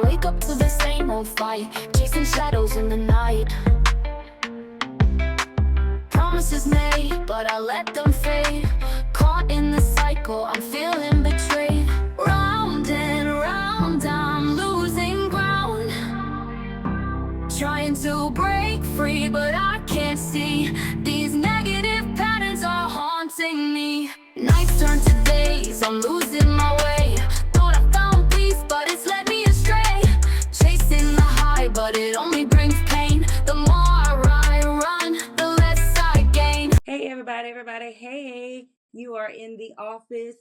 wake up to the same old fight, chasing shadows in the night. Promises made, but I let them fade. Caught in the cycle, I'm feeling betrayed. Round and round, I'm losing ground. Trying to break free, but I can't see. These negative patterns are haunting me. Nights turn to days, I'm losing my way. Thought I found peace, but it's led me astray. Chasing the high, but it only brings pain. The more I run, the less I gain. Hey, everybody. Hey, you are in the office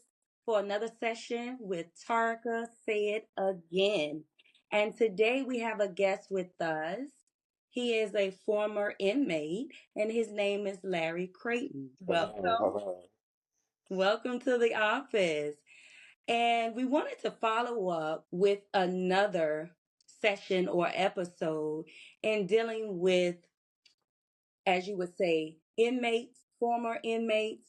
for another session with Tarka Say It Again. And today we have a guest with us. He is a former inmate, and his name is Larry Creighton. Hello, Welcome. hello. Welcome to the office. And we wanted to follow up with another session or episode in dealing with, as you would say, inmates, former inmates,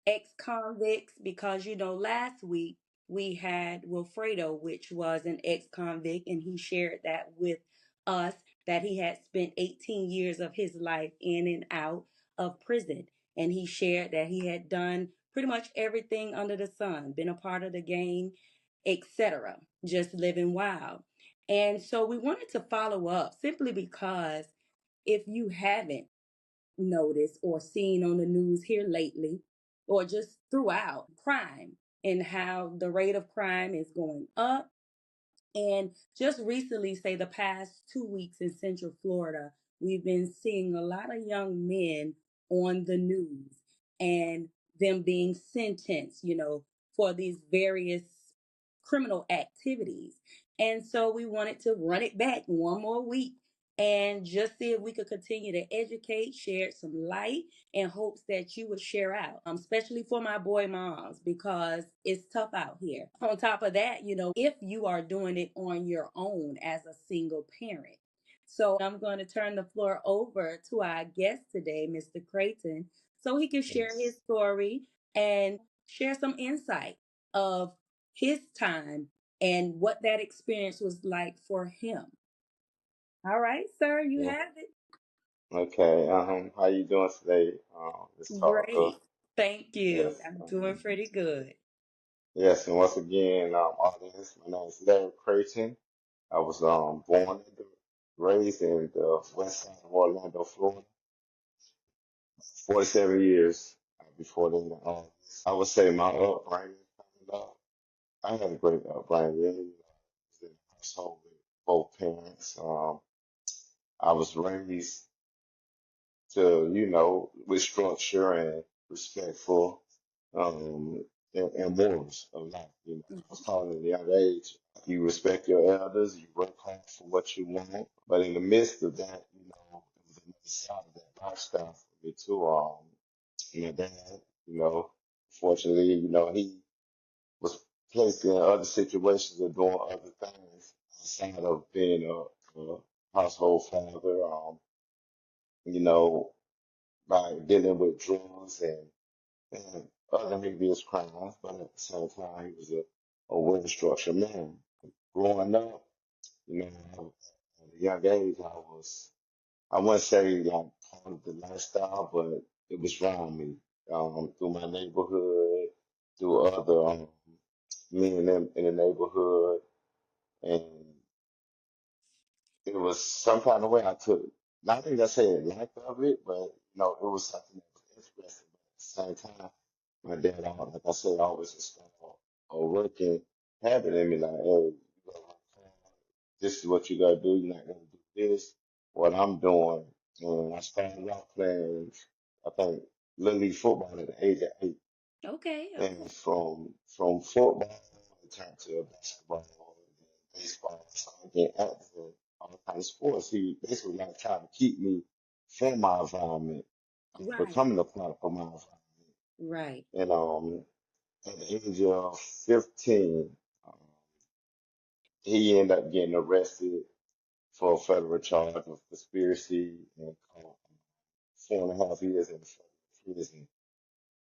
ex-convicts, because last week we had Wilfredo, which was an ex-convict, and he shared that with us, that he had spent 18 years of his life in and out of prison. And he shared that he had done pretty much everything under the sun, been a part of the gang, etc., just living wild. And so we wanted to follow up simply because if you haven't noticed or seen on the news here lately, or just throughout, crime and how the rate of crime is going up. And just recently, say the past 2 weeks in Central Florida, we've been seeing a lot of young men on the news and them being sentenced, for these various criminal activities. And so we wanted to run it back one more week and just see if we could continue to educate, share some light in hopes that you would share out, especially for my boy moms, because it's tough out here. On top of that, if you are doing it on your own as a single parent. So I'm going to turn the floor over to our guest today, Mr. Creighton, so he can share his Yes. story and share some insight of his time and what that experience was like for him. All right, sir, you Yeah. have it. Okay. How you doing today, Miss Tarka? Great. Thank you. Yes. I'm doing pretty good. Yes. And once again, audience, my name is Larry Creighton. I was born and raised in the west side of Orlando, Florida. 47 years before then. I would say my upbringing. I had a great upbringing. In a household with both parents. I was raised to, with structure and respectful, and morals of life. I was taught at a young age. You respect your elders, you work hard for what you want. But in the midst of that, it was another side of that lifestyle for me too. My dad, fortunately, he was placed in other situations or doing other things outside of being a household father. You know, by dealing with drugs and other previous crimes, but at the same time, he was a well-structured man. Growing up, at a young age, I wouldn't say like part of the lifestyle, but it was around me, through my neighborhood, through other men in the neighborhood, and it was some kind of way I took. Not think I say a lack of it, but it was something that was interesting. But at the same time, my dad, like I said, always installed a working habit in me, like, hey, you gotta work hard. This is what you gotta do. You're not gonna do this. What I'm doing, and I started out playing, I think, little league football at the age of 8, Okay, and okay. from football, I turned to basketball, and baseball, so I get active in all kinds of sports. He basically like trying to keep me from my environment, Right, becoming a product of my environment. right. And at the age of 15, um, he ended up getting arrested for a federal charge of conspiracy and caught 4.5 years in federal prison.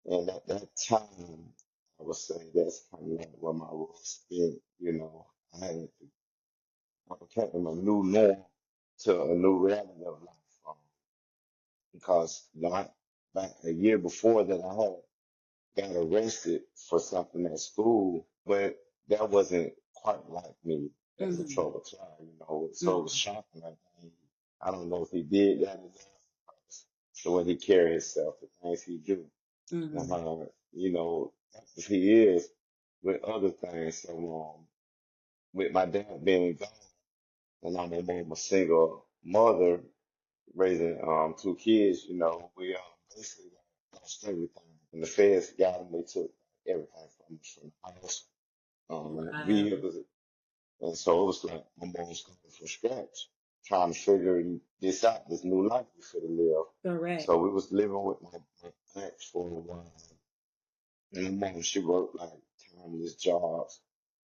And at that time, I would say that's kind of like where my role spent. I had I became a new norm to a new reality of life. Because back a year before that, I had got arrested for something at school, but that wasn't quite like me as a Mm-hmm. troubled child, you know. So it was Mm-hmm. shocking. Like, I don't know if he did that enough, the way he carried himself, the things he do, and Mm-hmm. how, if he is with other things. So, with my dad being gone, and I'm a single mother raising two kids, we basically lost everything. And the feds got them, they took everything from us, from the house, Wow. vehicles. And so it was like my mom's coming from scratch, trying to figure this out, this new life we should have lived. Correct. So we was living with my aunt for a while. And my mom, she worked like timeless jobs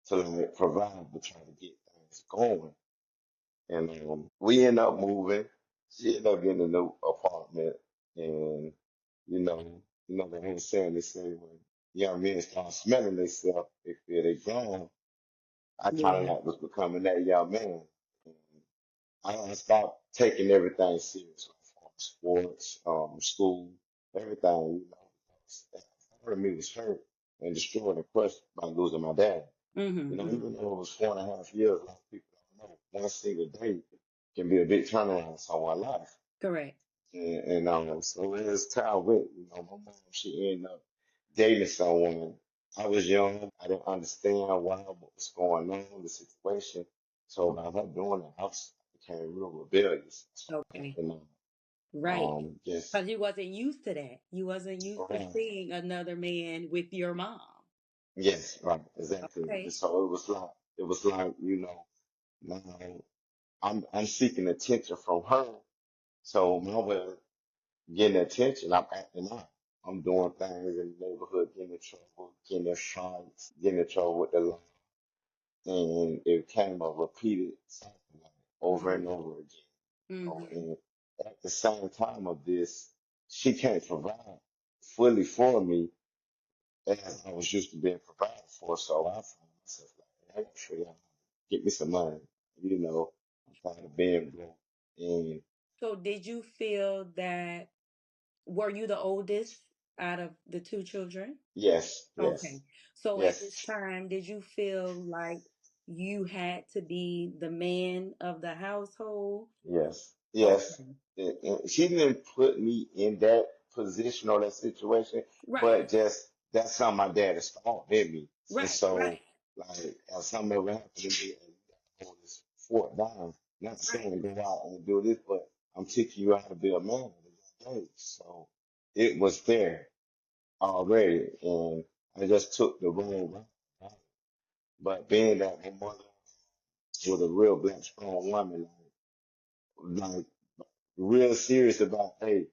to like provide, but try to get things going. And we end up moving. She ended up getting a new apartment, and you know, the whole saying they say when young men start smelling themselves, they feel they grown. I kind of Yeah. like was becoming that young man. And I stopped taking everything serious, like sports, school, everything. Part of me was hurt and destroyed and crushed by losing my dad. Mm-hmm. Even though it was 4.5 years, a lot of people don't know. One single day can be a big turnaround in someone's life. Correct. And so as time went, my mom, she ended up dating someone. I was young. I didn't understand why, what was going on, the situation. So by her doing it, became real rebellious. So Okay. acting Right. just Because you wasn't used to that. You wasn't used to around. seeing another man with your mom. Yes, right, exactly. And Okay. so it was like, now I'm seeking attention from her. So my way of getting attention, I'm acting out. I'm doing things in the neighborhood, getting in trouble, getting in fights, getting in trouble with the law. And it became a repeated cycle, like, over and over again. Mm-hmm. And at the same time of this, she can't provide fully for me as I was used to being provided for. So I found myself like, hey, actually, get me some money. I'm tired of being broke. And So did you feel that were you the oldest out of the two children? yes, yes, Okay. So at this yes, time, did you feel like you had to be the man of the household? yes, yes. Okay. And she didn't put me in that position or that situation, Right. but just that's something my dad installed in me. And Right. so, Right. like, if something ever happened to me, and you gotta hold this fort down, not Right. saying go out and do this, but I'm teaching you how to be a man at a young age. So it was there already, and I just took the wrong route. Right? But being that my mother was a real black strong woman, like real serious about, hey,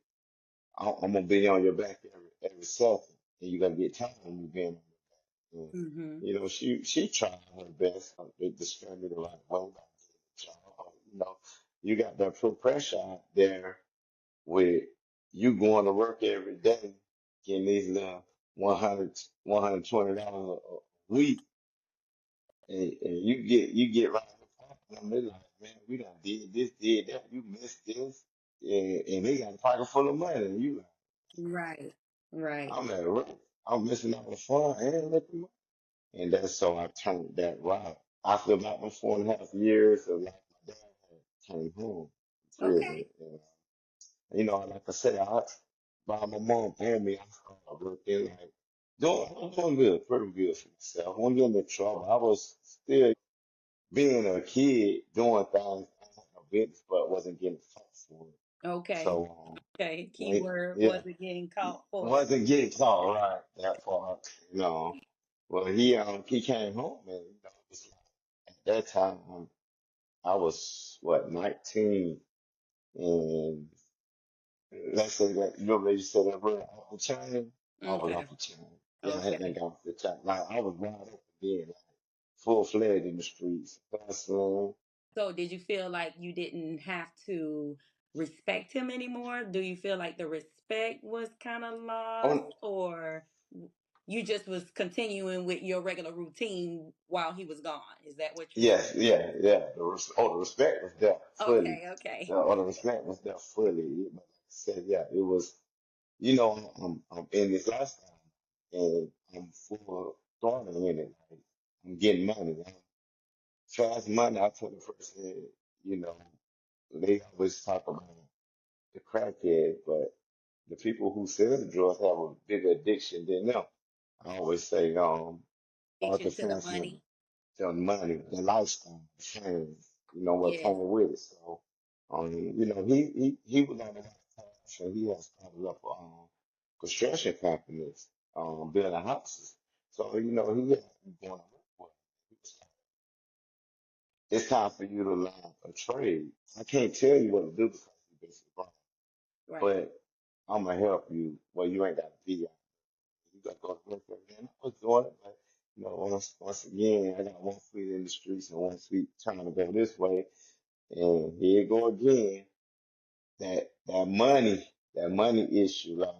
I'm gonna be on your back every second, and you gotta get tired of me being on your back. And, Mm-hmm. she tried her best to scare me the right way. Like, you got that put pressure out there with you going to work every day, getting these little 100, $120 a week, and you get right up on them. They like, man, we done did this, did that, you missed this, and they got a pocket full of money, and you like, Right. Right. I'm at work, I'm missing out on fun and making money. And that's so I turned that route. After about them 4.5 years of like my dad had came home from prison, Okay. and like I said, by my mom and me, I started working like I'm doing good, pretty good for myself. I wasn't getting in trouble. I was still being a kid doing things I had no business, but wasn't getting caught for it. Okay. So Okay. yeah, Keyword yeah, wasn't getting caught for it. wasn't getting caught right that part. You know, well he came home and it's like, at that time I was what 19 and let's say that you said that word off the chain. I was Okay. off the chain. Yeah, I hadn't Okay. got off the chain. Like I was wide open then, like full fledged in the streets, hustling. So did you feel like you didn't have to respect him anymore? Do you feel like the respect was kind of lost On or You just was continuing with your regular routine while he was gone. Is that what you're saying? Yes, yeah, yeah. The respect was there fully. Okay, okay. The respect was there fully. But like I said, yeah, it was. I'm in this lifestyle, and I'm full throttle in it. Like, I'm getting money. Fast money. I told the person, you know, they always talk about the crackhead, but the people who sell the drugs have a bigger addiction than them. I always say, start Addiction the to the fast money, money. the money, the lifestyle, the fame, what Yes. came with it. So, he was on the right path, and he has started up construction companies, building houses. So, he had been going to work for it. It's time for you to learn a trade. I can't tell you what to do because you've been surprised, Right. but I'm gonna help you. Well, you ain't got to be out. You got to go to work every day. And I was doing it, but once again, I got one foot in the streets and one foot trying to go this way. And here you go again. That money issue. Like,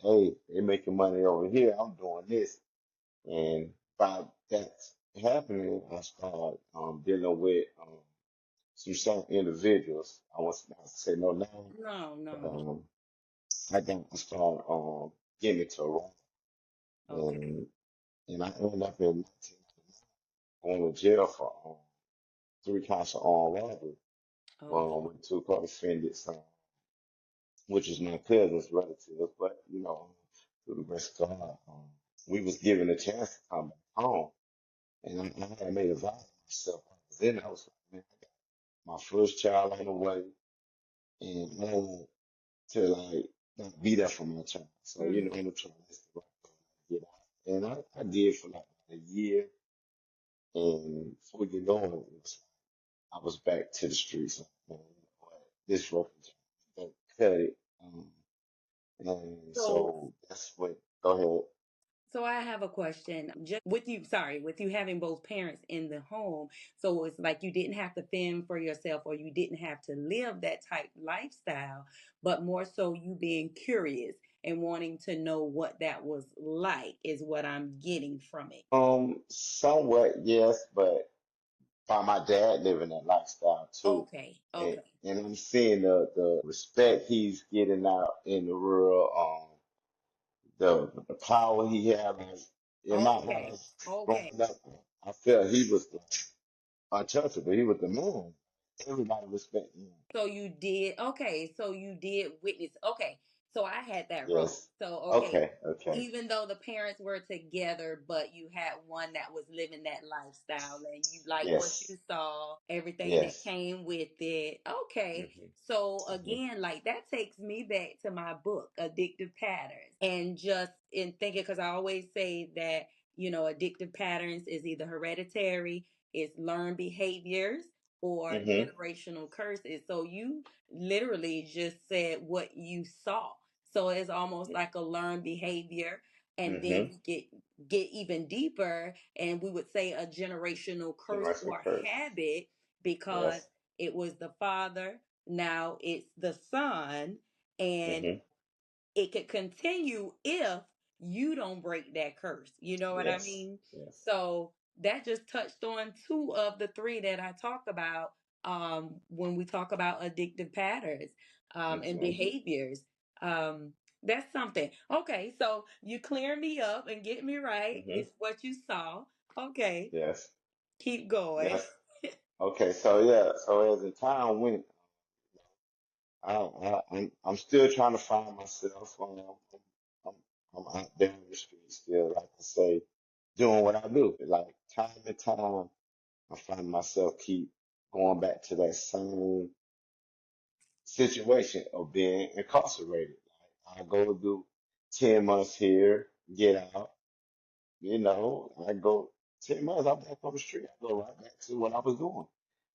hey, they making money over here. I'm doing this, and by that happening, I started dealing with some individuals. I want not to say no name, No, but no. I started getting into a wrong, Okay. and I ended up in 1999 going to jail for 3 counts of armed robbery. Okay. With two co-defendants, which is my cousin's relative, but through the grace of God, we was given a chance to come back home, and I had made a vow to myself. I was in, I was like, man, I got my first child on the way, and I want to like be there for my child. So Hmm. I'm trying to get out, and I did for like a year, and before we get going, I was back to the streets. Like, man, what? This road, don't cut it. And So so that's what. Go ahead. So I have a question. Just with you having both parents in the home, so it's like you didn't have to fend for yourself or you didn't have to live that type lifestyle, but more so you being curious and wanting to know what that was like is what I'm getting from it. Somewhat yes, but by my dad living that lifestyle too, Okay, and okay, I'm seeing the respect he's getting out in the world, the power he has in my okay, life okay. growing up. I felt he was untouchable. He was the man. Everybody respected him. So you did, okay, so you did witness, okay, so I had that wrong. Yes. So, okay, Okay. Okay. even though the parents were together, but you had one that was living that lifestyle and you like what Yes. you saw, everything that Yes. came with it. Okay, Hmm. so Hmm. again, like that takes me back to my book, Addictive Patterns, and just in thinking, because I always say that, addictive patterns is either hereditary, it's learned behaviors or Hmm. generational curses. So you literally just said what you saw. So it's almost like a learned behavior. And then Hmm. we get even deeper and we would say a generational curse Generational or curse. habit because Yes. it was the father, now it's the son, and Hmm. it could continue if you don't break that curse. You know what I Yes. mean? Yes. So that just touched on two of the three that I talk about when we talk about addictive patterns and Hmm. behaviors. Um, that's something. Okay, so you clear me up and get me right. Hmm. It's what you saw. Okay, Yes. keep going. Yes. Okay. So yeah. So as the time went, I'm still trying to find myself. I'm, I'm out there in the street still, like I say, doing what I do. Like time and time, I find myself keep going back to that same situation of being incarcerated. Like I go do 10 months here, get out, I go 10 months, I'm back on the street. I go right back to what I was doing.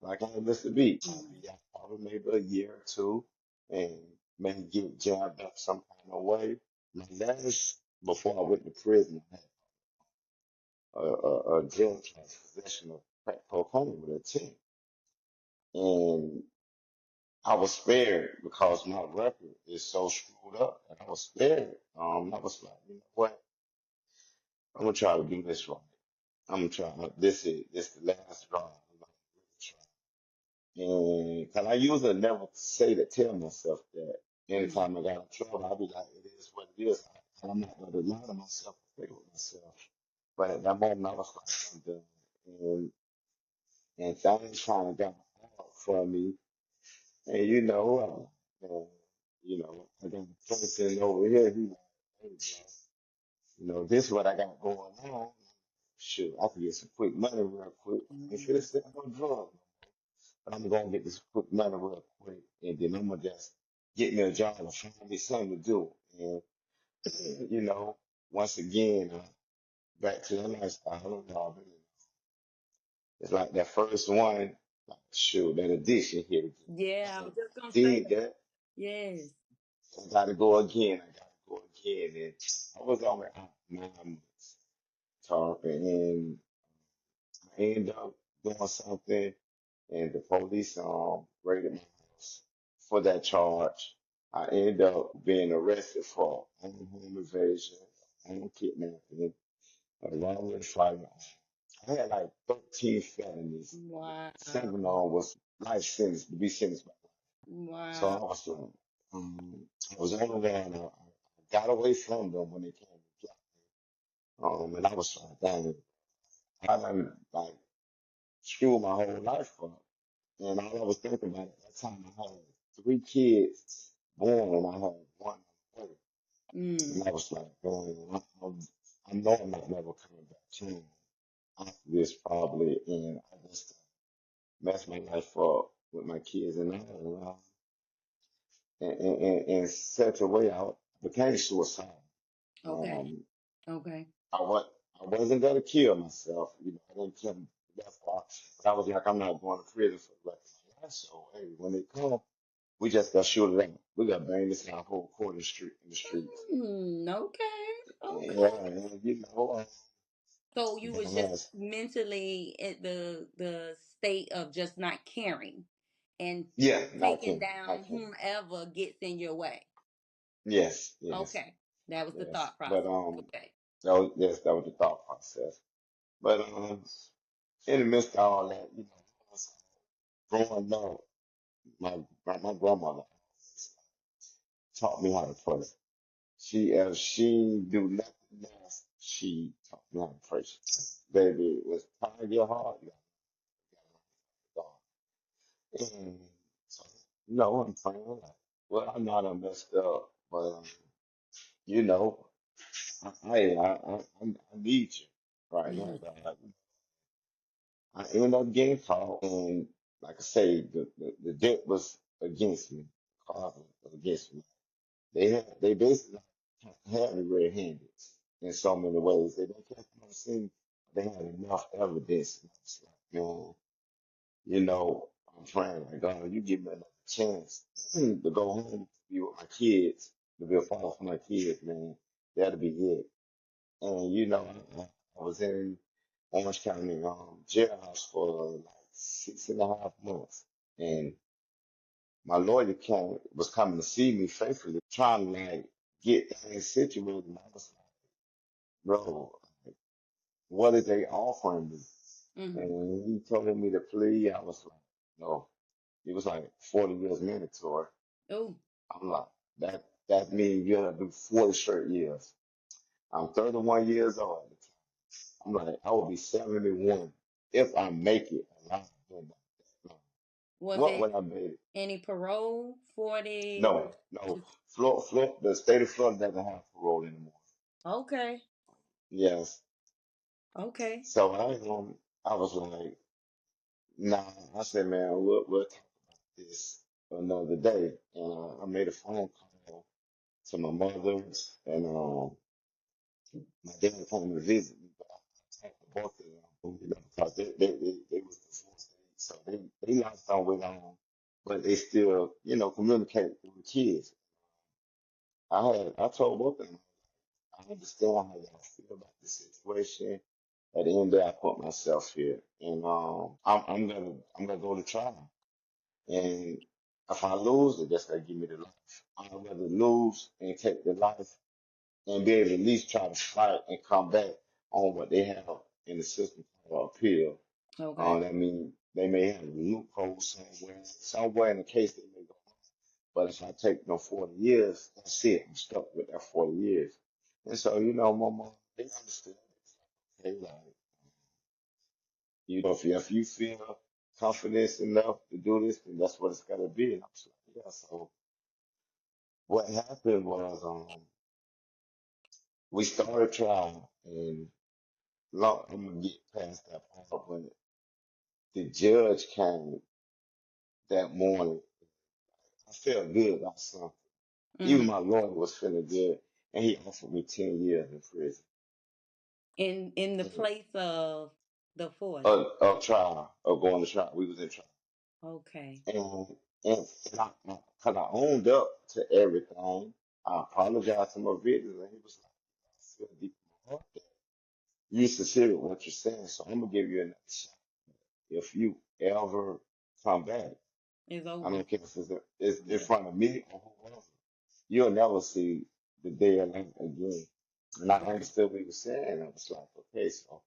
Like I missed the beat. I'll be out probably maybe a year or two and maybe get jabbed up some kind of way. My last, before I went to prison, I had a drug charge, possession of crack cocaine with a 10. And I was spared because my record is so screwed up. And I was spared. I was like, you know what? I'm gonna try to do this right. I'm gonna try. This the last straw. I'm gonna really try. And cause I usually never say to tell myself that. Mm. Anytime I got in trouble, I'll be like, it is what it is. I'm not gonna lie to myself or play with myself. But at that moment, I was like, I'm done. And and things kind of got hard for me. And and, I got a person over here. He like, hey, bro, this is what I got going on. Shoot, I can get some quick money real quick. I should have Mm. said no drug, but I'm gonna get this quick money real quick, and then I'm gonna just get me a job and find me something to do. And you know, once again, back to the lifestyle. Hold on, y'all. It's like that first one, like shoot, that addiction hit again. Yeah, I I was just gonna say did that. that. Yes. I gotta go again. I gotta go again. And I was only out 9 months talking, and I ended up doing something, and the police raided my house for that charge. I ended up being arrested for home invasion, home kidnapping, a robbery, fighting. I had like 13 felonies. Wow. 7 of them was life sentence to be sentenced by. So Wow. I was I was on the run. I got away from them when they came to get me. And I was like, dang, I done like screwed my whole life up. And all I was thinking about at that time, I had 3 kids born and I had one on the way. Mm. And I was like, man, I know I'm not never coming back home after this probably. And I just messed my life up with my kids and all. In such a way, I became suicidal. Okay. Um, Okay. I was I wasn't gonna kill myself, I didn't kill me that far, but I was like, I'm not going to prison for the rest of my life. So hey, when they come, we just gotta shoot it out. We gotta bang this out whole court in the streets. Mm, okay. Yeah, Okay. and So you was that just has mentally at the state of just not caring and yeah, taking down not King. whomever gets in your way. Yes, yes, Okay. That was the yes. thought process. But Okay. that was the thought process. But in the midst of all that, I was growing up. My grandmother taught me how to pray. If she do nothing else, she taught me how to pray. Baby, it was time your heart, you gotta God. And so, I'm praying like, well, I know I done messed up, but you know, I need you right now, Hmm. God. I ended up getting caught, and like I say, the debt was against me. Cause was against me. They basically had me red-handed in so many ways. They didn't catch me on the scene. They had enough evidence. And I was like, man, I'm praying like God, you give me another chance to go home, be with my kids, to be a father for my kids, man. That'll be it. And I was in Orange County jailhouse for like 6.5 months, and my lawyer was coming to see me faithfully, trying to like get things situated. And I was like, bro, what are they offering me? Hmm. And he told me to plea. I was like, no. It was like 40 years mandatory. Oh. I'm like, that means you have to do 40 straight years. I'm 31 years old at the time. I'm like, I will be 71 if I make it alive. Doing that long. Was What it would I made it? any parole? 40 No, no. just The state of Florida doesn't have parole anymore. okay. Yes. Okay. So I was like, nah. I said, man, we'll talk about this another day. And I made a phone call to my mother, and my dad came to visit me, but I talked to both of them, because they was divorced, so they lost on with but they still, communicate with the kids. I told both of them, I understand how y'all feel about the situation. At the end of the day, I put myself here, and I'm gonna go to trial. And if I lose, it just gonna give me the life. I'd rather lose and take the life and be able to at least try to fight and come back on what they have in the system for appeal. Okay. That means they may have a loophole somewhere in the case they may go. But if I take no 40 years, that's it. I'm stuck with that 40 years. And so, my mom, they understood. They like, if you feel confidence enough to do this, then that's what it's got to be. And I was like, yeah. So what happened was, we started trial, and I'm gonna get past that part when the judge came that morning. I felt good about something. Hmm. Even my lawyer was feeling good, and he offered me 10 years in prison. In the And, place of the 40. of trial, of going to trial. We was in trial. Okay. And, and cause I owned up to everything. I apologized to my victims, and he was like, I feel deep in my heart that you sincere with what you're saying, so I'm gonna give you another shot. If you ever come back, It's I over. don't care if it's in Yeah. front of me or whoever, you'll never see the day of light again. And I Okay. understood what he was saying. I was like, okay, so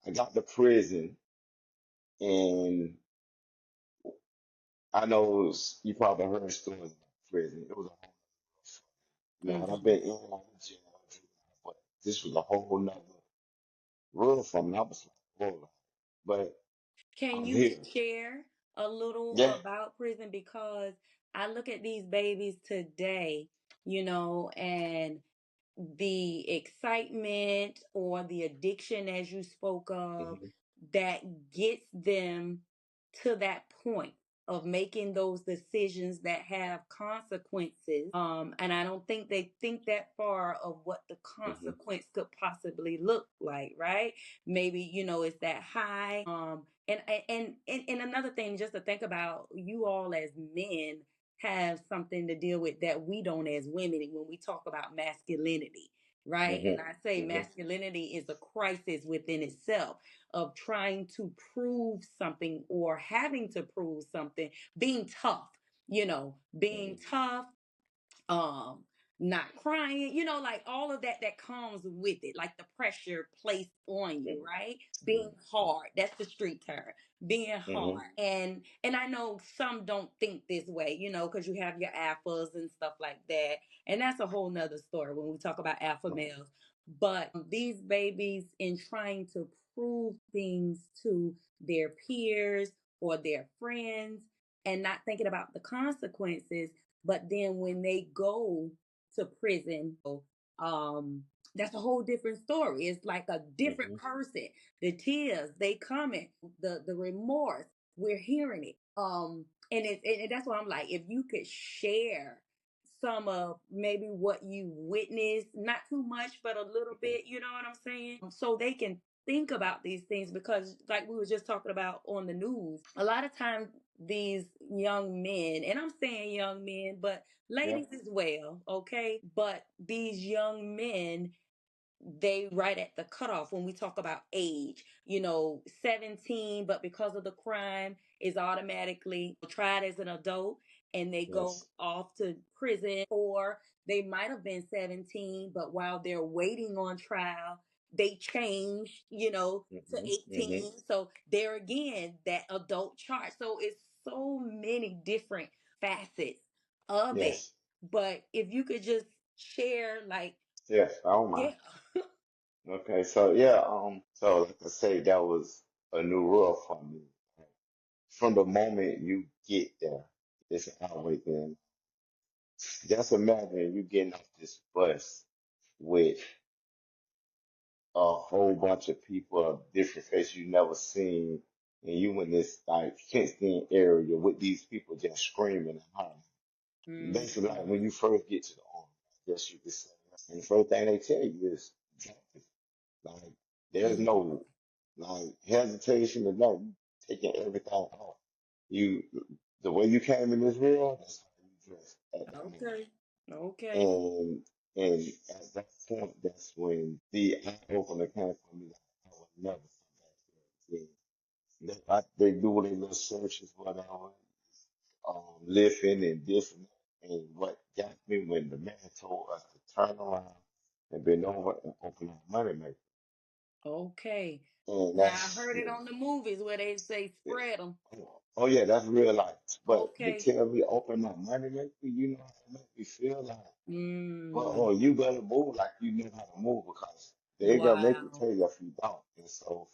I got to prison, and I know you probably heard stories about prison. It was a whole and I've Hmm. been in and out of jail, but this was a whole nother world from me. I was like, whoa, but Can I'm you here. share a little Yeah. about prison? Because I look at these babies today, and the excitement or the addiction, as you spoke of, Hmm. that gets them to that point of making those decisions that have consequences. And I don't think they think that far of what the Hmm. consequence could possibly look like, right? Maybe, it's that high. And another thing, just to think about, you all as men have something to deal with that we don't as women when we talk about masculinity, right? Hmm. And I say Hmm. masculinity is a crisis within itself of trying to prove something or having to prove something, being tough, being tough, um not crying, like all of that comes with it, like the pressure placed on you, right? Being hard, that's the street term, being Hmm. hard. And I know some don't think this way, because you have your alphas and stuff like that, and that's a whole nother story when we talk about alpha males. But these babies, in trying to prove things to their peers or their friends and not thinking about the consequences, but then when they go to prison, that's a whole different story. It's like a different Hmm. person. The tears, they coming, the remorse, we're hearing it. And that's why I'm like, if you could share some of maybe what you witnessed, not too much, but a little bit, you know what I'm saying? So they can think about these things, because like we were just talking about on the news, a lot of times these young men, and I'm saying young men, but Yeah. ladies as well, okay? But these young men, they right at the cutoff when we talk about age, 17, but because of the crime is automatically tried as an adult, and they go Yes. off to prison. Or they might have been 17, but while they're waiting on trial, they change, to Hmm. Hmm. 18. So there again, that adult charge. So it's so many different facets of it. Yes. But if you could just share, like, Yes. I don't mind. yeah. Okay. So yeah. So like I say, that was a new world for me. From the moment you get there, it's always been. Just imagine you getting off this bus with a whole bunch of people of different faces you never seen, and you in this like fenced in area with these people just screaming and hollering. Basically, like when you first get to the army, I guess you could say. And the first thing they tell you is, drop it. Like, there's Mm. no like hesitation or nothing. Taking everything off. You, the way you came in this world, that's how you dress at that moment. Okay. Okay. And and at that point, that's when the eye opener came for me. Like, I would never come back there again. They do their little searches, whatever, lifting and different. And what got me when the man told us to turn around and bend over and open our money maker. Okay. And Now I that's heard it yeah. on the movies where they say Yeah. spread them. Oh yeah, that's real life. But to Okay. tell me open my money maker, you know how to make me feel like, well, oh, Mm. you better move like you know how to move because they gonna make you Wow. tell you if you don't. And so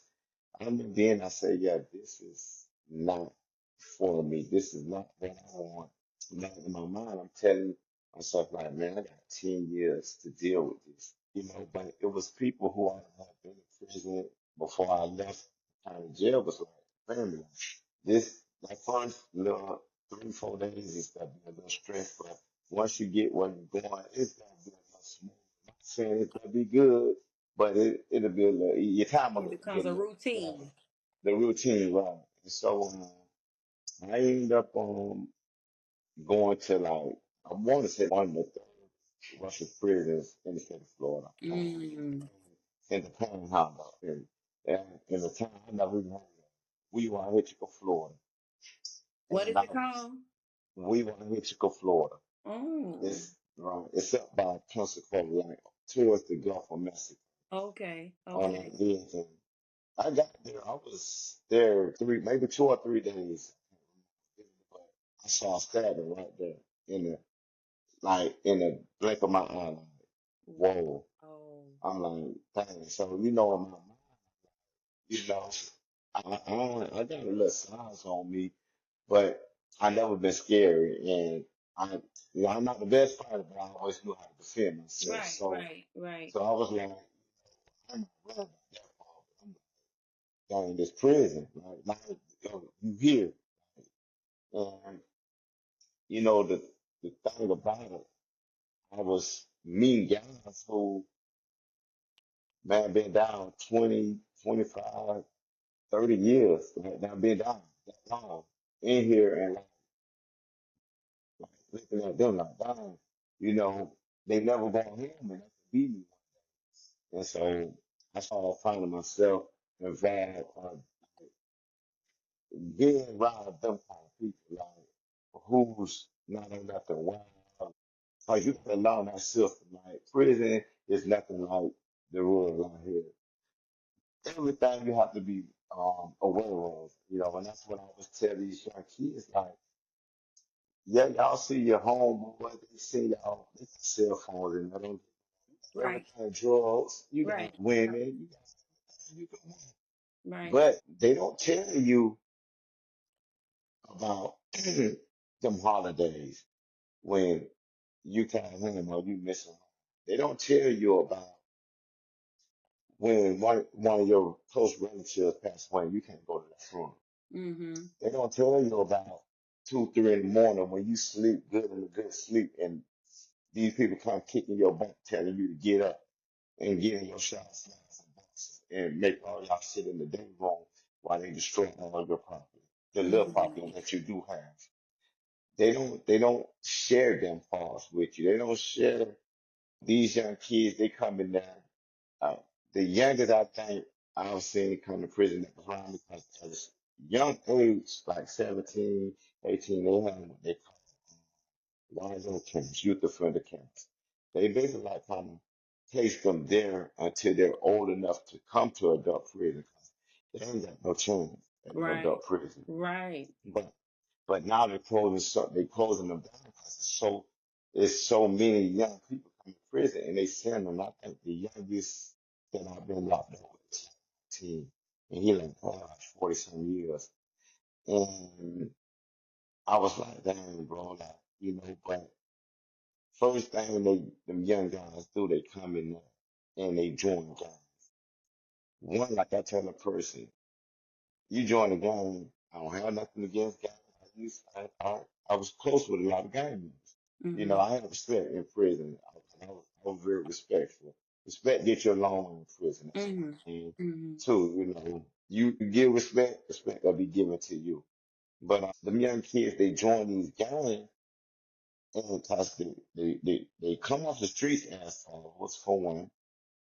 I'm then I say, yeah, this is not for me. This is not what I want. Now in my mind, I'm telling myself like, man, I got 10 years to deal with this. But it was people who I had been in prison before I left county jail was like family. This that first little 3, 4 days is gonna be a little stress, but once you get where you're going, it's gonna be a little smooth. I'm not saying it's gonna be good, but it'll be a little your time will It get becomes a a little better. routine. The routine, right? And so I ended up going to like I want to say one of the third Russian prisons in the state of Florida, Mm. in the Panhandle, and in the town I never even heard of. We were in Hitchico, Florida, What and is it called? we were in Hitchico, Florida. Oh. It's right. It's up by Pensacola, like towards the Gulf of Mexico Okay. on that Okay. end. And I got there. I was there maybe 2 or 3 days. But I saw a stabbing right there in the in the blink of my eye. Like, whoa! Oh. I'm like, dang. So in my mind, you know, I got a little size on me, but I never been scary, and I, I'm not the best fighter, but I always knew how to defend myself. Right. So, Right. Right. so I was like, I'm not worried about that part. I'm down in this prison, like now you here, and the thing about it, I was meeting guys who man been down 20, 25, 30 years, like, now been down that long in here, and like looking at them like, damn, you know, they never gonna hear me, they can beat me. And so I started finding myself involved being around them kind of people, like who's not on nothing wild. Like you can learn that system. Like prison is nothing like the rules out here. Everything you have to be aware of, and that's what I always tell these young kids, like, yeah, y'all see your home, but they see y'all, they got cell phones and everything, Right. everything, drugs, you Right. got women, you got Right. but they don't tell you about them holidays when you can't home or you missing home. They don't tell you about when one of your close relatives passed away, you can't go to the funeral. Mm-hmm. They don't tell you about 2, 3 in the morning when you sleep good in a good sleep and these people come kicking your butt telling you to get up and get in your shower slides and boxes and make all y'all sit in the day room while they destroy all your property, the little Mm-hmm. property that you do have. They don't share them parts with you. They don't share these young kids. They come in there. Uh, the youngest I think I've seen come to prison that was around because at a young age, like 17, 18, they have what they call YO camps, youth offender camps. They basically like kind of place them there until they're old enough to come to adult prison. They ain't got no chance at no Right. adult prison. Right. But but now they're closing them down because it's so many young people come to prison and they send them. I think the youngest that I've been locked up with is 19, and he like 40 some years. And I was like, dang, bro, like, but first thing them young guys do, they come in there and they join gangs. One, like I tell a person, you join a gang, I don't have nothing against gangs. I was close with a lot of gang members. Mm-hmm. I had respect in prison. I was very respectful. Respect get you along in prison. That's Mm-hmm. one. And Mm-hmm. two, you give respect, respect will be given to you. But them young kids, they join these gangs and because they come off the streets as what's for one.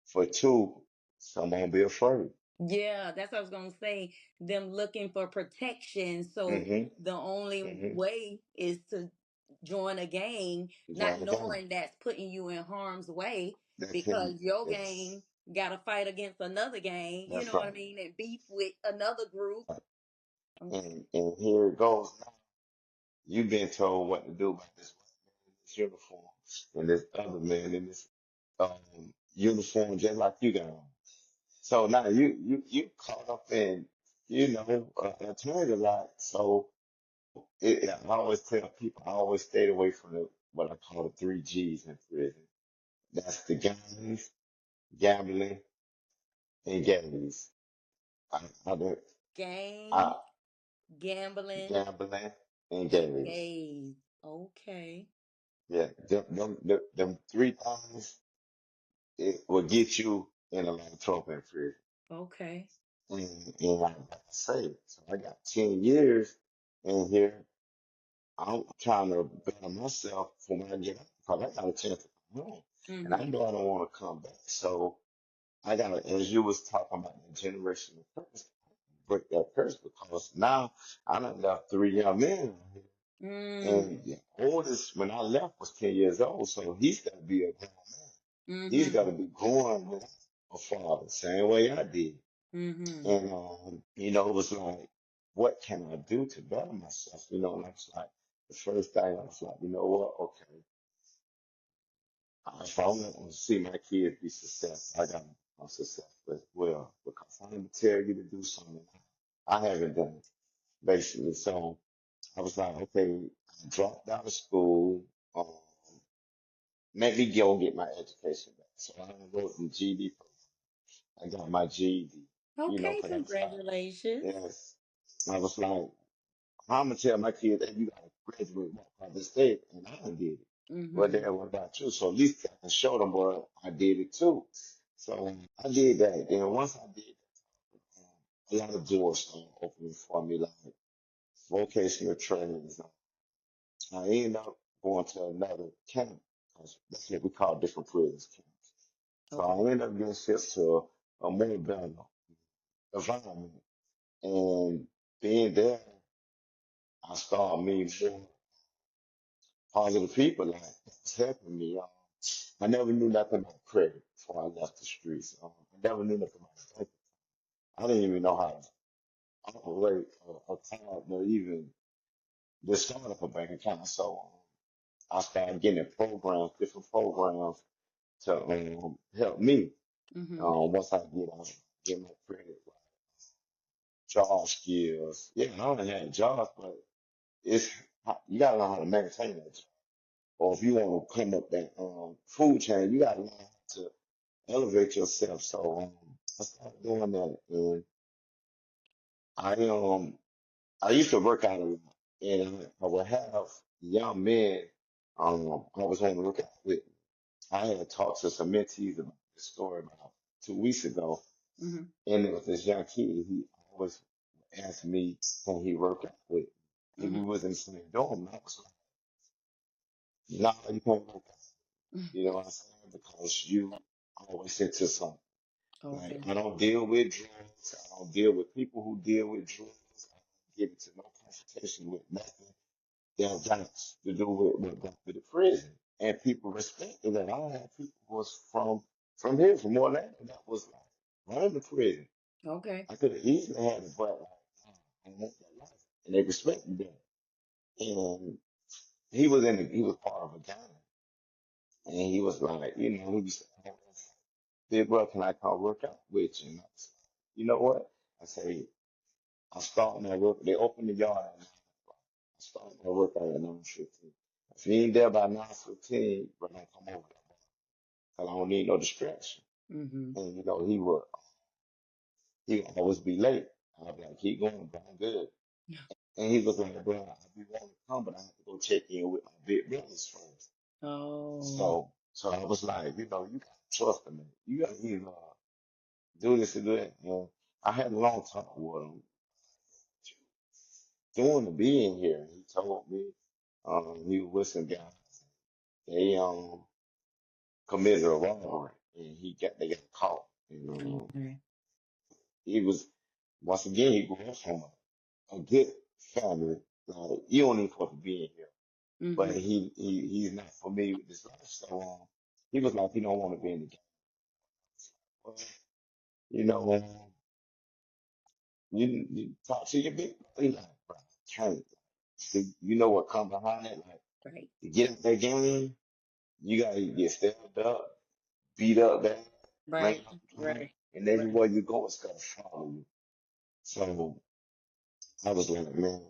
For two, some won't be afraid. Yeah, that's what I was gonna say. Them looking for protection, so Mm-hmm. the only Mm-hmm. way is to join a gang, not Join the gang. knowing that's putting you in harm's way That can because your yes. gang got to fight against another gang, you That's know what I right. mean, and beef with another group. Right. Okay. And here it goes. Now you've been told what to do by this white man in this uniform and this other man in this uniform just like you got on. So now you caught up in, attorney a lot. So I always tell people I always stayed away from what I call the three G's in prison. That's the gangs, gambling, and gangs. I don't, Gang, I gambling, gambling and and gangs. gays. Okay. Yeah, them three things it will get you in a lot of trouble in prison. Okay. And like I say, so I got 10 years in here. I'm trying to better myself for when I get out because I got a chance to come home. And I Mm-hmm. know I don't want to come back. So I got to, as you was talking about the generational curse, break that curse because now I done left three young men out here. And Mm. the oldest, when I left, was 10 years old. So he's got to be a grown man. He's got Mm-hmm. to be growing with a father, same way I did. Mm-hmm. And, it was like, what can I do to better myself? And I was like, the first thing I was like, you know what? Okay, if I want to see my kids be successful, I got to be successful as well. Because I'm going to tell you to do something I haven't done, basically. So I was like, okay, I dropped out of school. Um, Let me go get my education back. So I wrote the GED. I got my GED, Okay, because I was like, congratulations. yes. I was like, I'm gonna tell my kids that you gotta graduate walk out the state, and I done did it. Well, Mm-hmm. then what about you? So at least I can show them, boy, I did it too. So I did that. Then once I did that, a lot of doors started opening for me, like vocational training. I ended up going to another camp, 'cause that's what we call different prisons camps. So I Okay. ended up getting shipped to a more better environment. And being there, I started meeting more positive people like it's helping me. I never knew nothing about credit before I left the streets. I never knew nothing about banking. I didn't even know how to operate a card or even the start up a bank account. So I started getting programs, different programs to help me. Mm-hmm. Once I get my credit, like job skills. Yeah, I don't have jobs, but it's you gotta learn how to maintain that job. Or if you want to come up that food chain, you gotta learn how to elevate yourself. So I started doing that, and I I used to work out a lot, and I would have young men. I was on the lookout with. I had talked to some mentees about this story about 2 weeks ago, Mm-hmm. and it was this young kid. He always asked me, can he work out with me? And we Mm-hmm. was in the same dorm. And I was like, nah, you can't work out. You know what I'm saying? Because you always into something. Like, Okay. I don't deal with drugs. I don't deal with people who deal with drugs. I don't get into no confrontation with nothing that got to do with going to the prison. And people respected that. I had people who was from here, from Orlando, that was like running the prison. Okay. I could have easily had it, but like, I want that life. And they respected that. And he was part of a gang. And he was like, he was big bro, can I come work out with you? And I was like, you know what? I say, I start my work. They open the yard at 9 o'clock. I start my work out at 9:15. If you ain't there by 9:15, bro, don't come over there. Cause I don't need no distraction. Mm-hmm. And he would always be late. I'd be like, keep going, bro, I'm good. And he was like, bro, I'd be wanting to come, but I have to go check in with my big brothers first. Oh. So I was like, you gotta trust me. You gotta either do this or that. And I had a long talk with him doing the being here. He told me he was with some guys. They committed a robbery and they got caught. And Okay. he was once again he grew up from a good family. You don't even supposed to be in here. But Mm-hmm. he's not familiar with this life. So he was like he don't want to be in the game. well, you know, you talk to your big brother, he like, bro, can't. See, you know what come behind it? Like, Right. to get in that game, you gotta get stepped up, beat up that, ran Right. up the game, Right. and Right. everywhere you go, it's gonna follow you. So I was like, man,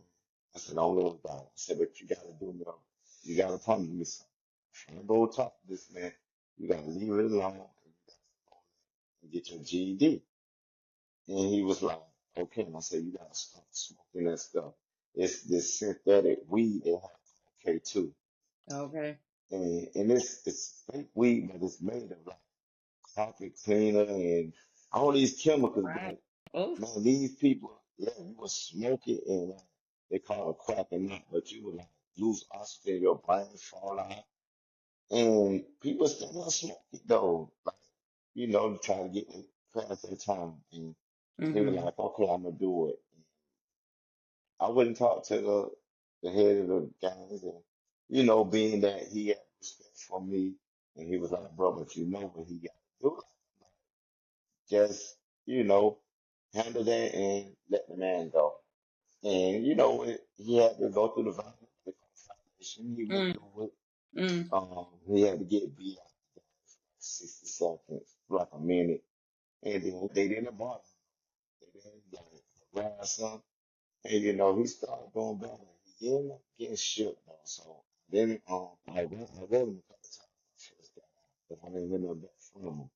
I said, don't worry about it. I said, but you gotta do me, you gotta promise me something. If I go talk to this man, you gotta leave it alone and get your GED. And he was like, okay. And I said, you gotta stop smoking that stuff. It's this synthetic weed that has okay too. Okay. And it's fake weed, but it's made of like carpet cleaner and all these chemicals. Right. But Oh. man, these people, yeah, you was smoking and they call it cracking up, but you would like lose oxygen, your brain fall out. And people still not smoking though. Like, to try to get me past their time. And he was Mm-hmm. like, okay, I'm gonna do it. I wouldn't talk to the head of the gangs, and being that he had respect for me, and he was like, bro, but you know what he got to do? Just, you know, handle that and let the man go. And he had to go through the violation. He went Mm. through it. Mm. He had to get beat out for 60 seconds, like a minute, and then they didn't bother him. They didn't like harass him. And he started doing better. He ended up getting shook though. So then I wrote him a couple times first got out, but I didn't hear nothing back from him.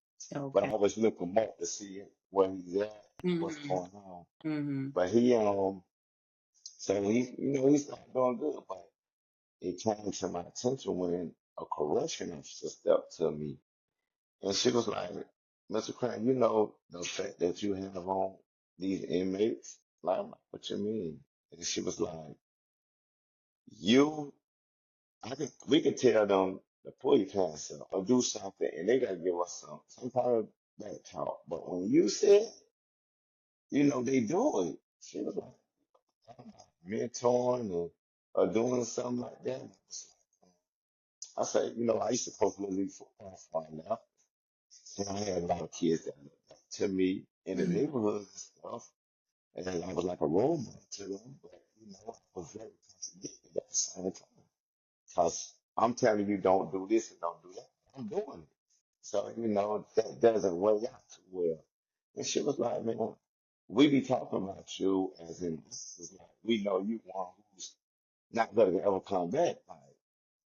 But I Okay. always look him up to see where he's at, what's Mm-hmm. going on. Mm-hmm. But so he started doing good. But it came to my attention when a correction officer stepped to me, and she was like, "Mr. Crane, you know the effect that you have on these inmates." Like, I'm like, what you mean? And she was like, you we can tell them to pull your pants up or do something and they gotta give us some part of that talk. But when you said, they do it, she was like, I'm not mentoring or doing something like that. I said, I used to coach little league football for now. And I had a lot of kids that looked up to me in the Mm-hmm. neighborhood and stuff. And I was like a role model to them, but I was very contradicted at the same time. Because I'm telling you, don't do this and don't do that. I'm doing it. So, that doesn't weigh out too well. And she was like, man, we be talking about you as in, it's like, we know you one who's not going to ever come back. Like,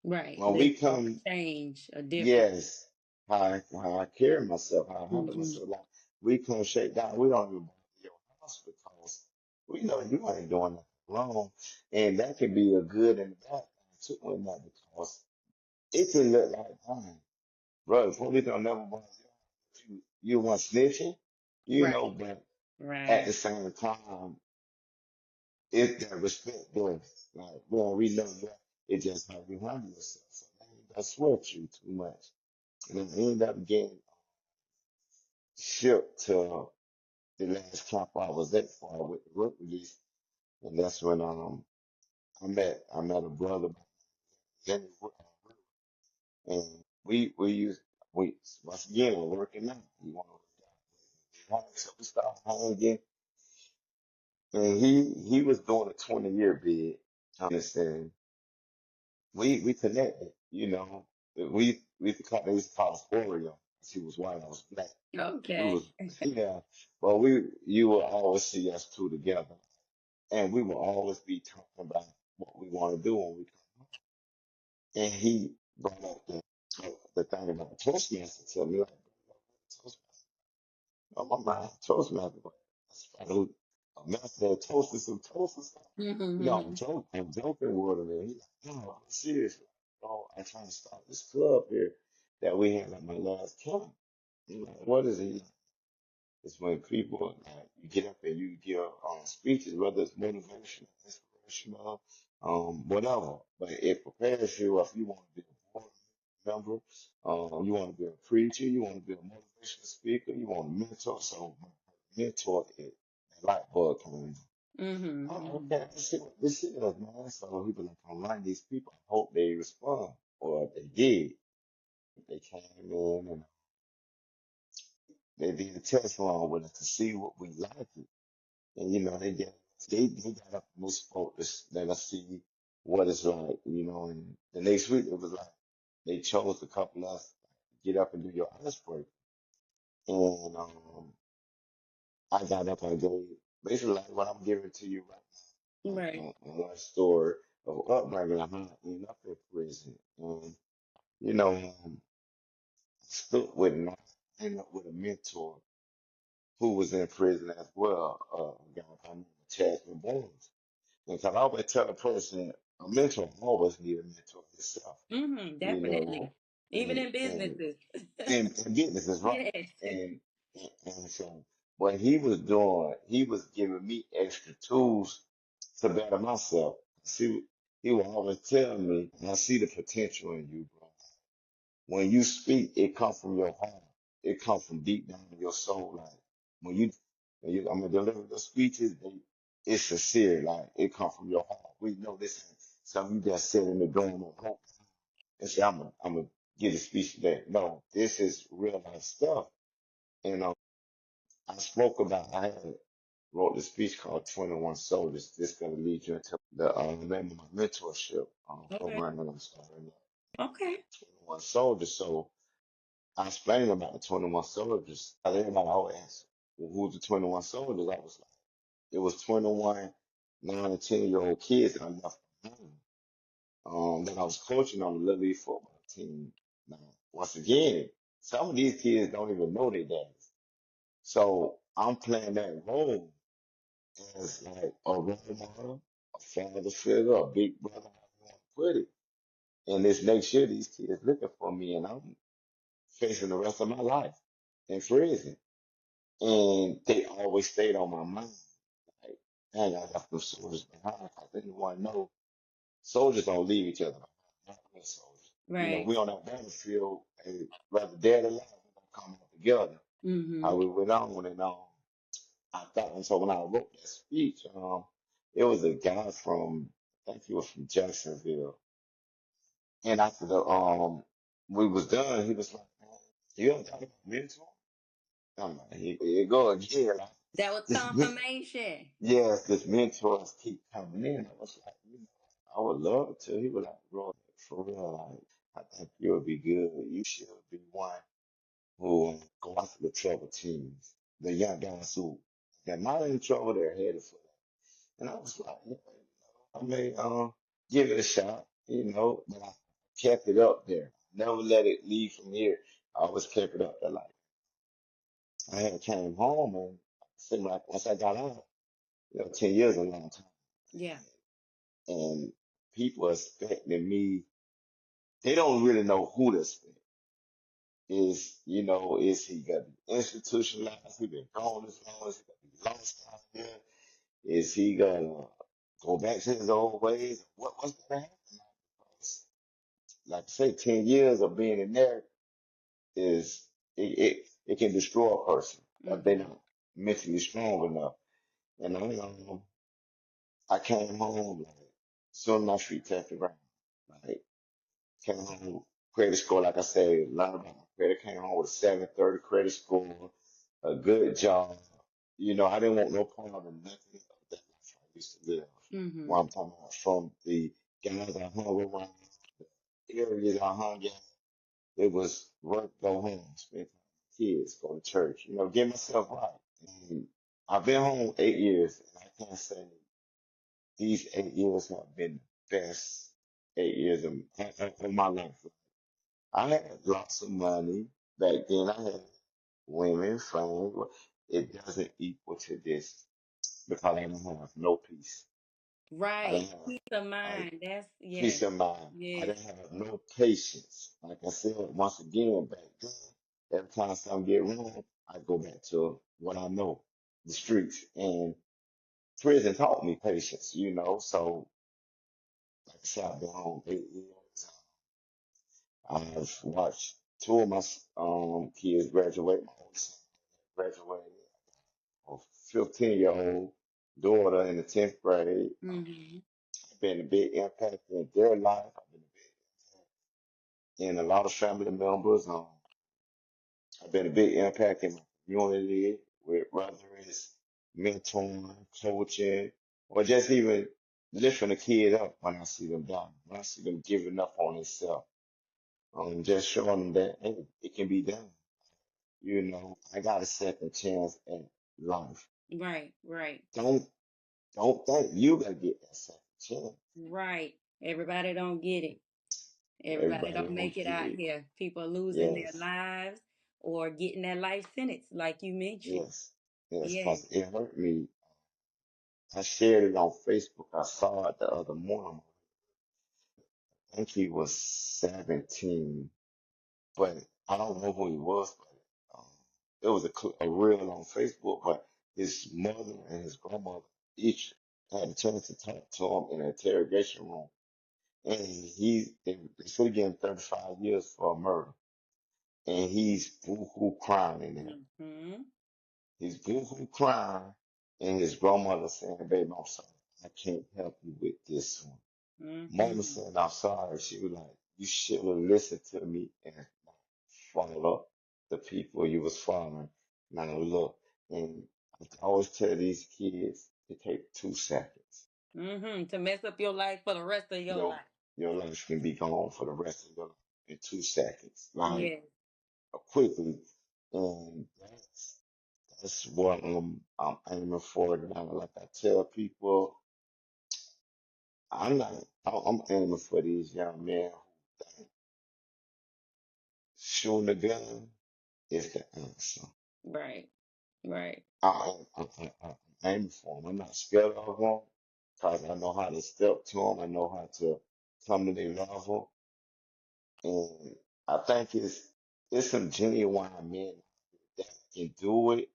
Right. when There's we no come, change, a difference. yes, how I carry myself, how I handle Mm-hmm. myself. Like, we come shake down, we don't even bother your house because we know you ain't doing nothing wrong. And that can be a good and a bad thing too, in that because it can look like, fine, bro, the police don't never want you want snitching, Right. but at Right. the same time, it's that respect there. Like, well, we know that it's just how you handle yourself. So I ain't gonna sweat you too much. And then I end up getting shipped to the last camp I was at for with the work release. And that's when I met a brother, Jenny Wood, and we used we once again we're working out. We want to work out. So we started hanging, and he was doing a 20-year bid. And we connected. We used to call us Oreo. She was white, I was black. We Okay. was yeah. Well, you will always see us two together, and we will always be talking about what we want to do when we come. And he brought up the thing about Toastmasters to me, like, oh, my mind, Toastmasters. That's probably a method of toasting some toast or something. Mm-hmm. I'm joking with him, and he's like, no, I'm serious. I'm trying to start this club here that we had at my last camp. I'm like, what is it? It's when people, like, you get up and you give speeches, whether it's motivational, inspirational, whatever. But it prepares you if you want to be a board member, you want to be a preacher, you want to be a motivational speaker, you want to mentor. So mentor it, that light bulb came on. Oh, Mm-hmm. okay, let's see what this is, man. So he was like, I'm like these people. I hope they respond, or if they did. They came in and they did a test run with us to see what we liked. And they got up and they spoke to let us see what it's like, and the next week it was like they chose a couple of us to get up and do your icebreaker. And I got up and gave basically like what I'm giving to you right Right. now, my story of upbringing. I ended up in prison. And, you know, um, stood with and I ended up with a mentor who was in prison as well, a guy by the name of Chasman Bones. Because I always tell a person, a mentor always need a mentor himself, Mm-hmm. you know, Definitely. Even and in and businesses. and business is right. Yes. And and so what he was doing, he was giving me extra tools to better myself. See, he would always tell me, I see the potential in you, bro. When you speak, it comes from your heart. It comes from deep down in your soul. Like I'm gonna deliver the speeches, it's sincere. Like it comes from your heart. We know this ain't something you just sit in the dorm and hope and say, I'm gonna give a speech today. No, this is real life stuff. And I spoke about, I had wrote the speech called 21 Soldiers. This gonna lead you into the name of my mentorship Okay. program that I'm starting. Okay. 21 Soldiers. So I explained about the 21 soldiers. Everybody always asks, well, who's the 21 soldiers? I was like, it was 21 9 and 10-year-old kids that I left behind. That I was coaching on the Little League football team. Now, once again, some of these kids don't even know their daddies. So I'm playing that role as like a role model, a father figure, a big brother, however you want to put it. And this next year, these kids looking for me, and I'm facing the rest of my life in prison. And they always stayed on my mind. Like, dang, I left them soldiers behind. I didn't want to know. Soldiers don't leave each other behind. Not real soldiers. Right. We on that battlefield, and whether dead or alive, we gonna come out together. Mm-hmm. How we went on and on. I thought, and so when I wrote that speech, it was a guy from, I think he was from Jacksonville. And after we was done, he was like, you ever thought about mentoring? I'm like, here you go again. Like, That was this, confirmation. yes, this mentors keep coming in. I was like, I would love to. He was like, bro, for real, like, I think you'll be good. You should be one who go after the trouble teams, the young guys who they're not in trouble, they're headed for that. And I was like, yeah, I may give it a shot, but I kept it up there. Never let it leave from here. I always kept it up there. Like I had came home and seemed like once I got out, 10 years is a long time. Yeah. And people expecting me, they don't really know who to expect. Is he gonna be institutionalized? He been gone this long? Is he gonna be lost out here? Is he gonna go back to his old ways? What's gonna happen? Like I say, 10 years of being in there is it can destroy a person if they're Mm-hmm. not mentally strong enough. And I came home like soon as my feet touched the ground. Like came home, credit score, like I said, learned about my credit, came home with a 730 credit score, a good job. I didn't want no part of nothing of that life I used to live. Mm-hmm. What I'm talking about from the guys I hung around, the areas I hung at, it was work, go home, spend time with kids, go to church, get myself right. And I've been home 8 years, and I can't say these 8 years have been the best 8 years of my life. I had lots of money back then. I had women, fame. It doesn't equal to this because I didn't have no peace. I Right. didn't have Peace of like mind. That's yes. peace of mind. I Yes. didn't have no patience. Like I said, once again, back then, every time something get wrong, I go back to what I know, the streets. And prison taught me patience. So, like I said, I've been home 8 years. I've watched two of my kids graduate. My oldest son graduated. A 15-year-old daughter in the 10th grade. Mm-hmm. I've been a big impact in their life. I've been a big impact in a lot of family members. I've been a big impact in my community, with whether it's mentoring, coaching, or just even lifting a kid up when I see them down, when I see them giving up on themselves. Just showing them that hey, it can be done. I got a second chance at life. Right, right, Don't don't think you gotta get that second chance. right. Everybody don't get it. Everybody Everybody don't don't make it get out it. here. People are losing their Yes, lives or getting their life sentence, like you mentioned. yes, yes, Yeah. because it hurt me. I shared it on Facebook. I saw it the other morning. I think he was 17, but I don't know who he was. But it was a reel on Facebook. But his mother and his grandmother each had a chance to talk to him in an interrogation room, and they should have given him 35 years for a murder, and he's boo-hoo crying in there. Mm-hmm. He's boo-hoo crying, and his grandmother saying, "Baby, I'm sorry, I can't help you with this one." Mama Mm-hmm. said, "I'm sorry." She was like, "You should have listened to me and not follow the people you was following." Now look, and I always tell these kids, it takes 2 seconds. Mm-hmm. To mess up your life for the rest of your Your life. your life can be gone for the rest of your life in 2 seconds, like Yes. quickly. And that's what I'm aiming for now. Like I tell people, I'm not. I'm aiming for these young men who think shooting a gun is the answer. Right. Right. I'm aiming for them. I'm not scared of them because I know how to step to them. I know how to come to their level, and I think it's some genuine men that can do it,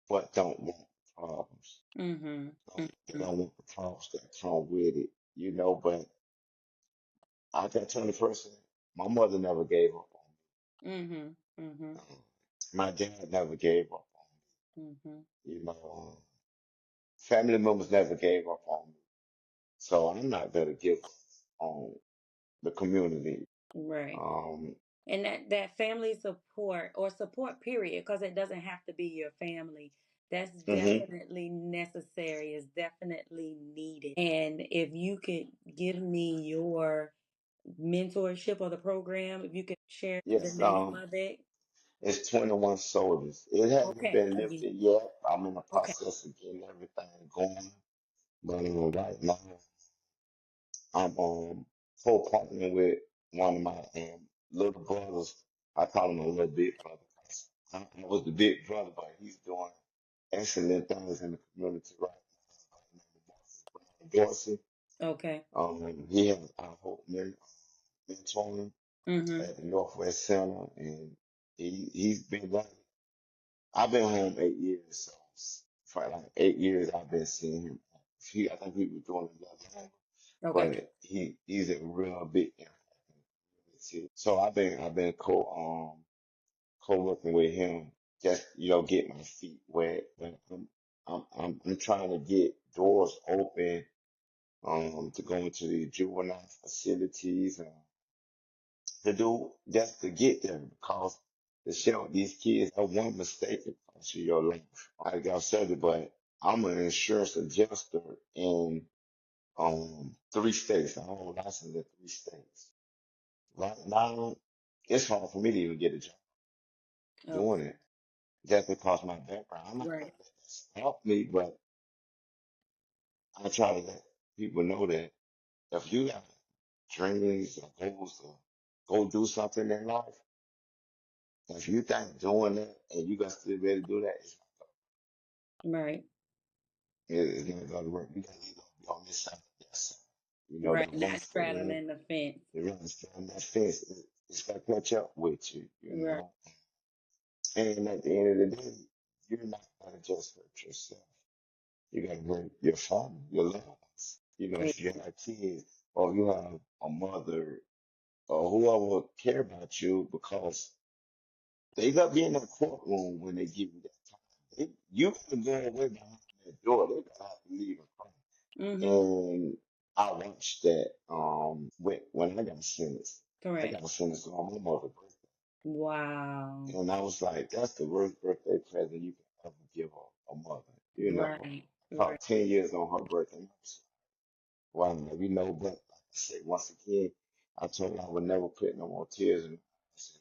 but don't want problems. Mm-hmm. They Mm-hmm. don't want the problems that come with it, But I can tell the person, my mother never gave up on Mm-hmm. Mm-hmm. me. My dad never gave up on Mm-hmm. me. Family members never gave up on me. So I'm not gonna give up on the community. Right. Um, And that family support or support period, because it doesn't have to be your family. That's hmm definitely necessary, is definitely needed. And if you could give me your mentorship or the program, if you could share the yes, name of it. it's 21 soldiers. It hasn't Okay, been again. lifted yet. I'm in the Okay. process of getting everything going. But right now, I'm co-partnering with one of my little brothers. I call him a little big brother. 'Cause I was the big brother, but he's doing excellent things in the community right now. Dorsey. Okay. He has I hope mentoring Mm-hmm. at the Northwest Center, and he's been like I've been home 8 years, so for like 8 years I've been seeing him. I think he was doing it a lot longer, Okay. but he's a real big impact. So I've been co-working with him, just get my feet wet. But I'm trying to get doors open to go into the juvenile facilities and to do just to get there because to show these kids that one mistake can cost you your life. Like I said it, but I'm an insurance adjuster in 3 states. I hold license in 3 states. Right now, it's hard for me to even get a job Okay. doing it just because my background. I'm not gonna Right. let that stop me, but I try to let people know that if you got dreams or goals to go do something in life, if you think doing that and you got still be able to do that, Right. it's not gonna work. You gotta either be on this side or that side. Right. That one Not foot in, straddling the fence. the other foot on that fence. It's gonna catch up with Right. you. And at the end of the day, you're not gonna just hurt yourself. You gotta hurt your family, your loved ones. Eh, If you have kids or you have a mother or whoever care about you because they gotta be in that courtroom when they give you that time. You can go away behind that door. They gonna have to leave and come. mm-hmm. And I watched that when I got sentenced. I Correct. got sentenced on my mother's birthday. Wow. And I was like, that's the worst birthday present you can ever give a mother. You know, Right. Right. about 10 years on her birthday. I was like, wow, but like I said, once again, I told her I would never put no more tears in her eyes.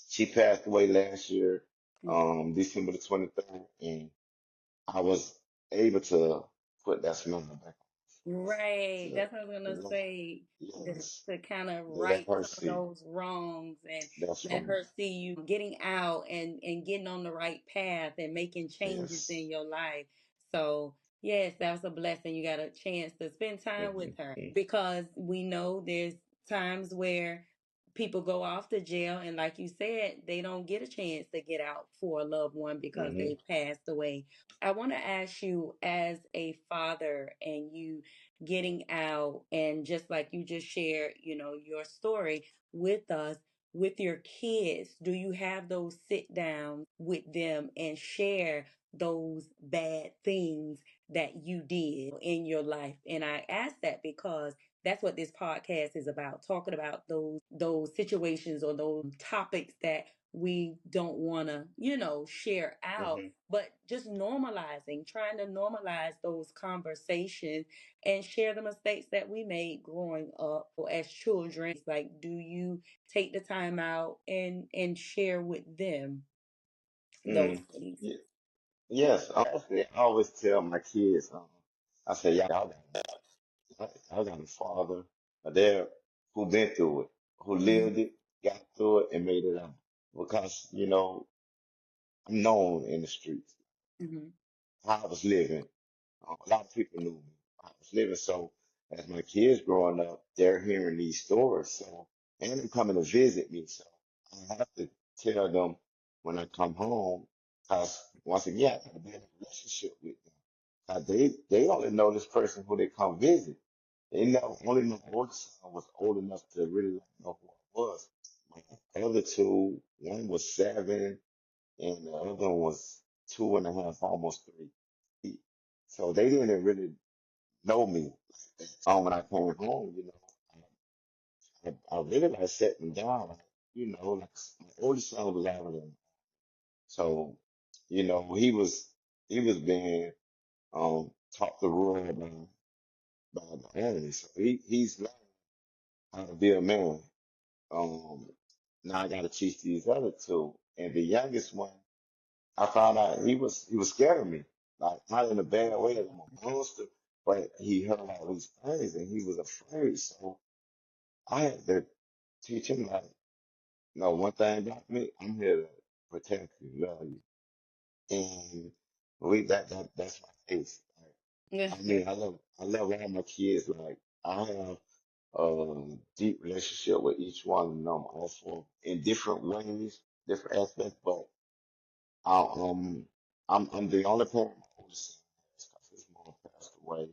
She passed away last year, Okay. December the 23rd, and I was able to put that smile back on Right. to, That's what I was to gonna let, say. yes, To kind of to let right her some of see. those wrongs and That's let right. her see you getting out and getting on the right path and making changes Yes. in your life. So yes, that was a blessing. You got a chance to spend time with her Hmm. because we know there's times where people go off to jail and like you said, they don't get a chance to get out for a loved one because Hmm. they passed away. I want to ask you as a father and you getting out and just like you just shared, your story with us with your kids, do you have those sit downs with them and share those bad things that you did in your life? And I ask that because that's what this podcast is about, talking about those situations or those topics that we don't want to, share out, Hmm. but just normalizing, trying to normalize those conversations and share the mistakes that we made growing up as children. Like, do you take the time out and share with them those Mm. things? Yeah. Yes. Honestly, I always tell my kids, I say, y'all got a father there who been through it, who Hmm. lived it, got through it, and made it out. Because, I'm known in the streets Hmm. how I was living. A lot of people knew me. I was living so as my kids growing up, they're hearing these stories. So and them coming to visit me. So I have to tell them when I come home, because once again, I got to be in a relationship with them. They only know this person who they come visit. They know only my oldest son was old enough to really know who I was. My other two, one was 7 and the other one was 2.5, almost 3. So they didn't really know me. When I came home, I really like sitting down, like my oldest son was out of them. So, he was being taught the world by the enemy. So he's learning how to be a man. Um, Now I got to teach these other two, and the youngest one. I found out he was scared of me, like not in a bad way that I'm a monster, but he heard all these things and he was afraid. So I had to teach him like, no, one thing about me, I'm here to protect you, love you, and that's my case. Yeah. Like, I mean, I love all my kids. Like I have a deep relationship with each one of them, also in different ways, different aspects, but I, I'm the only parent my oldest son has because his mom passed away.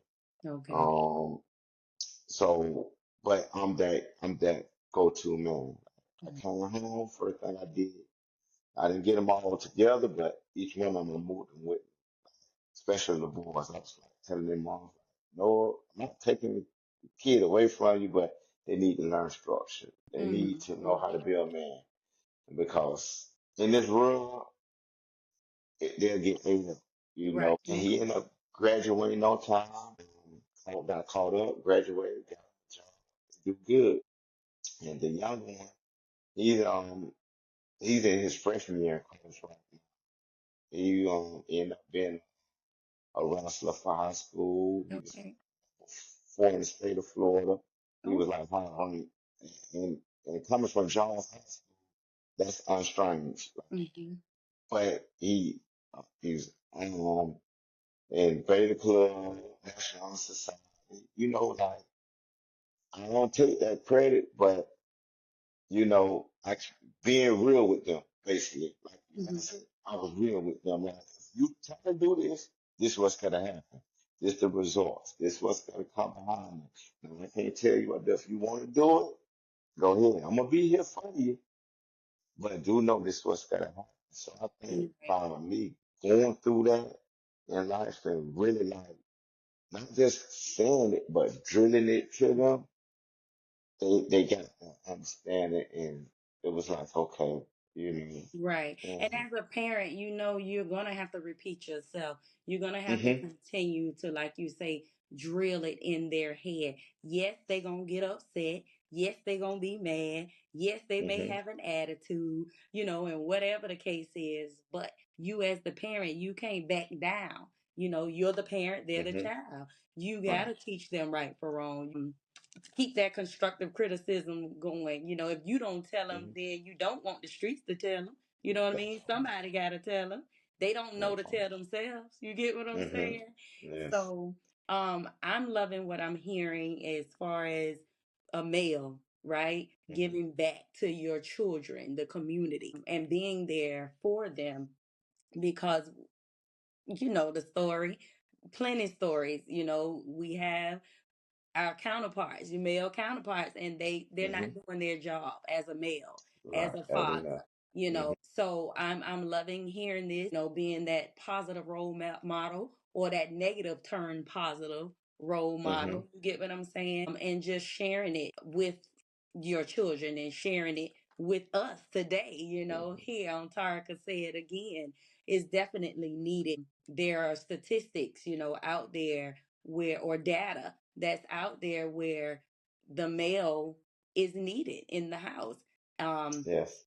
Okay. Um, so, but I'm that go-to man. I came home, first thing I did, I didn't get them all together, but each one of them moved them with me, especially the boys. I was like telling their moms, like, no, I'm not taking the kid away from you, but they need to learn structure. They need to know how to Hmm. be a man because in this world, they'll get ate up, Right. And he ended up graduating on time. Got caught up, graduated, got a job, do good. And the younger one, he's in his freshman year in college right now. He ended up being a wrestler for high school. He was Okay. four in the state of Florida. He Oh. was like high ranked, and coming from Jones High School, that's unstrange. Hmm. But he's in Beta Club, National Society. Like I don't take that credit, but being real with them, basically. Like I Hmm. said, I was real with them. Like, if you try to do this what's gonna happen. This the results. This what's gonna come behind it. Now I can't tell you what if you want to do it, go ahead. I'm gonna be here for you, but do know this what's gonna happen. So I think Right. by me going through that in life and really like not just saying it, but drilling it to them, they got to understand it it was like, okay, you know, and mhm, mhm, mhm, right, mhm, that part, that part, mhm, yes, mhm, mhm, right, as enough, mhm, mhm, mhm, yes,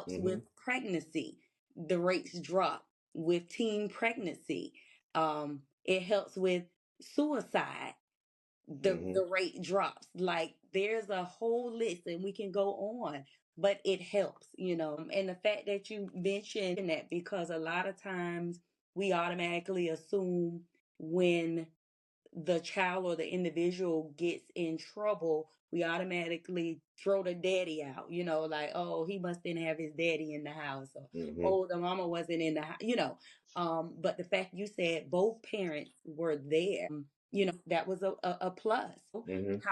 mhm, mhm, mhm, mhm,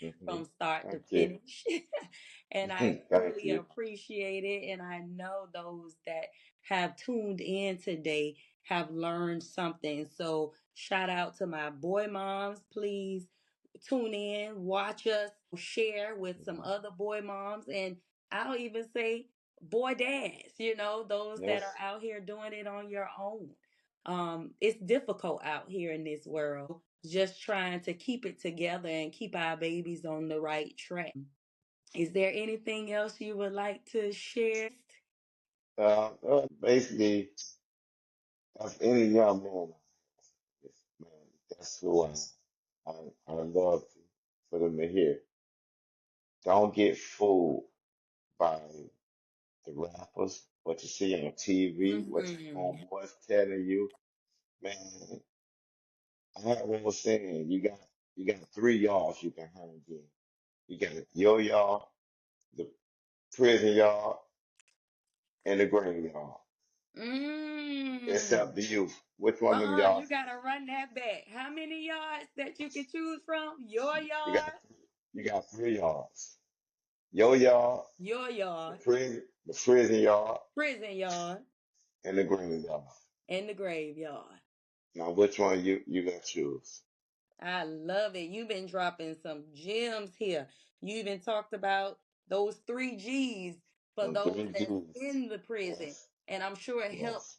mhm. Thank you, thank you, mhm, yes, basically, of any young man, yes, man, that's who I love for them to hear. Don't get fooled by the rappers, what you see on TV, what your homeboys telling you. Man, I heard one was saying you got three yards you can hang in. You got your yard, the prison yard, and the graveyard. It's up to you. Which one of them yards you got? You got three yards. Your yard, the prison yard, and the graveyard. Now, which one you gonna choose? Them three G's. Yes, yes.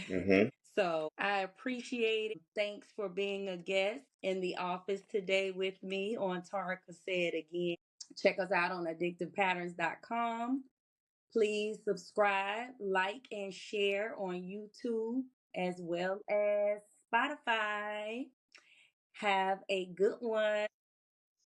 Mhm,